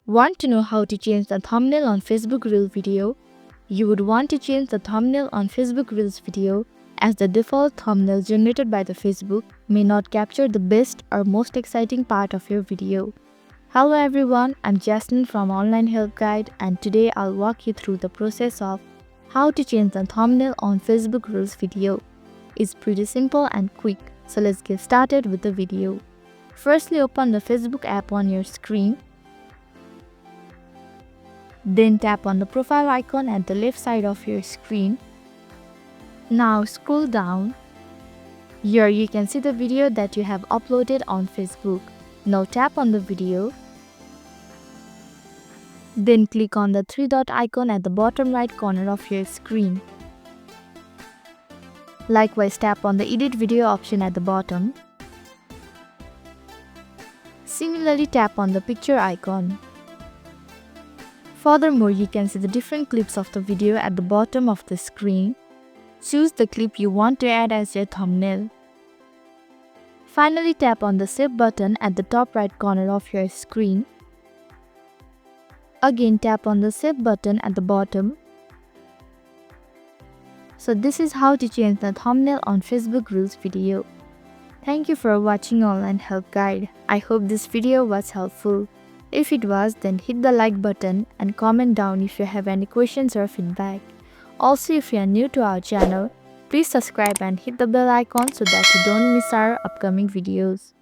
Want to know how to change the thumbnail on Facebook Reel video? You would want to change the thumbnail on Facebook Reels video as the default thumbnail generated by the Facebook may not capture the best or most exciting part of your video. Hello everyone, I'm Jasmine from Online Help Guide, and today I'll walk you through the process of how to change the thumbnail on Facebook Reels video. It's pretty simple and quick, so let's get started with the video. Firstly, open the Facebook app on your screen. Then tap on the profile icon at the left side of your screen. Now scroll down. Here you can see the video that you have uploaded on Facebook. Now tap on the video. Then click on the three dot icon at the bottom right corner of your screen. Likewise, tap on the edit video option at the bottom. Similarly, tap on the picture icon. Furthermore, you can see the different clips of the video at the bottom of the screen. Choose the clip you want to add as your thumbnail. Finally, tap on the Save button at the top right corner of your screen. Again, tap on the Save button at the bottom. So this is how to change the thumbnail on Facebook Reels video. Thank you for watching Online Help Guide. I hope this video was helpful. If it was, then hit the like button and comment down if you have any questions or feedback. Also, if you are new to our channel, please subscribe and hit the bell icon so that you don't miss our upcoming videos.